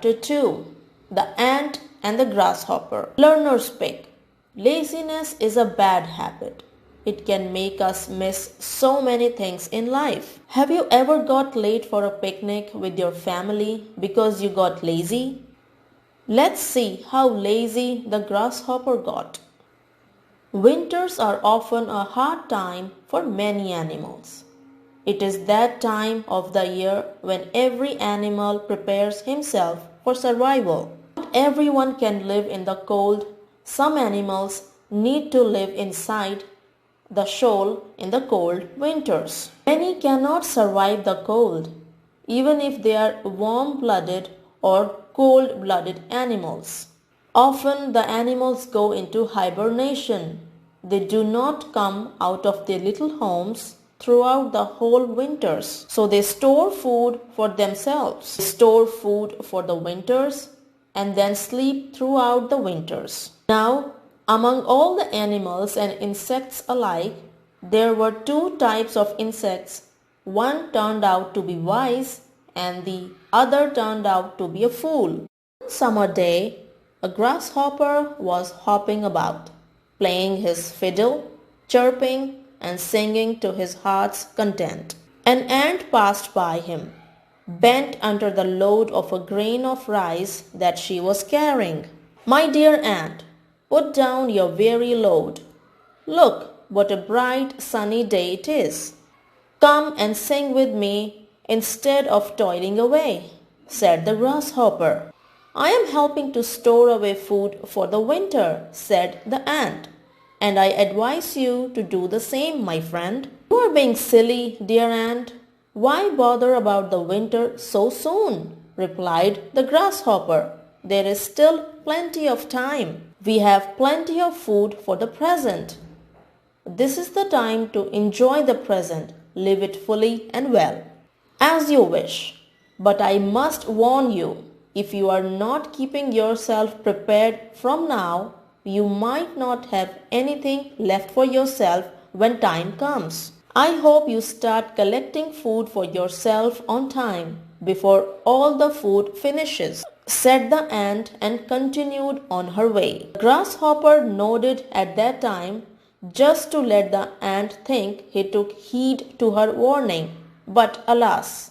Chapter 2: The Ant and the Grasshopper. Learner's Pick. Laziness is a bad habit. It can make us miss so many things in life. Have you ever got late for a picnic with your family because you got lazy? Let's see how lazy the grasshopper got. Winters are often a hard time for many animals. It is that time of the year when every animal prepares himself for survival. Not everyone can live in the cold. Some animals need to live inside the shoal in the cold winters. Many cannot survive the cold, even if they are warm-blooded or cold-blooded animals. Often the animals go into hibernation. They do not come out of their little homes throughout the whole winters. So they store food for themselves. They store food for the winters and then sleep throughout the winters. Now, among all the animals and insects alike, there were two types of insects. One turned out to be wise and the other turned out to be a fool. One summer day, a grasshopper was hopping about, playing his fiddle, chirping and singing to his heart's content. An ant passed by him, bent under the load of a grain of rice that she was carrying. "My dear ant, put down your weary load. Look what a bright sunny day it is. Come and sing with me instead of toiling away," said the grasshopper. "I am helping to store away food for the winter," said the ant, "and I advise you to do the same, my friend." "You are being silly, dear ant. Why bother about the winter so soon?" replied the grasshopper. "There is still plenty of time. We have plenty of food for the present. This is the time to enjoy the present, live it fully and well." "As you wish, but I must warn you, if you are not keeping yourself prepared from now, you might not have anything left for yourself when time comes. I hope you start collecting food for yourself on time before all the food finishes," said the ant and continued on her way. The grasshopper nodded at that time just to let the ant think he took heed to her warning. But alas,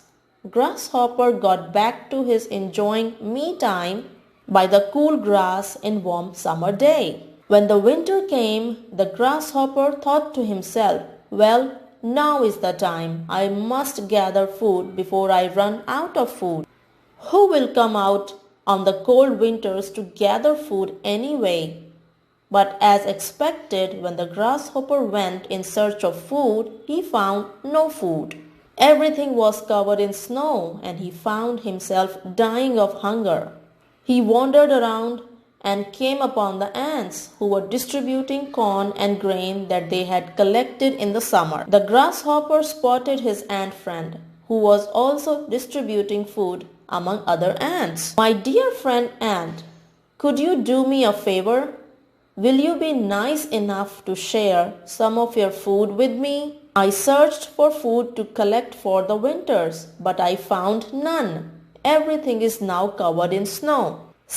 Grasshopper got back to his enjoying me time by the cool grass in warm summer day. When the winter came, the grasshopper thought to himself, "Well, now is the time. I must gather food before I run out of food. Who will come out on the cold winters to gather food anyway?" But as expected, when the grasshopper went in search of food, he found no food. Everything was covered in snow, and he found himself dying of hunger. He wandered around and came upon the ants, who were distributing corn and grain that they had collected in the summer. The grasshopper spotted his ant friend, who was also distributing food among other ants. "My dear friend ant, could you do me a favor? Will you be nice enough to share some of your food with me? I searched for food to collect for the winters, but I found none. Everything is now covered in snow,"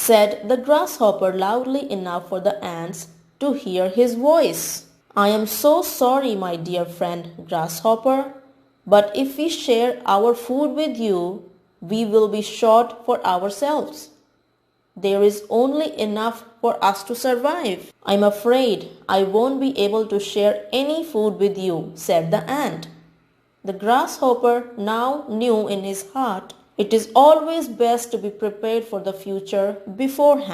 said the grasshopper loudly enough for the ants to hear his voice. "I am so sorry, my dear friend grasshopper, but if we share our food with you, we will be short for ourselves. There is only enough for us to survive. I'm afraid I won't be able to share any food with you," said the ant. The grasshopper now knew in his heart it is always best to be prepared for the future beforehand.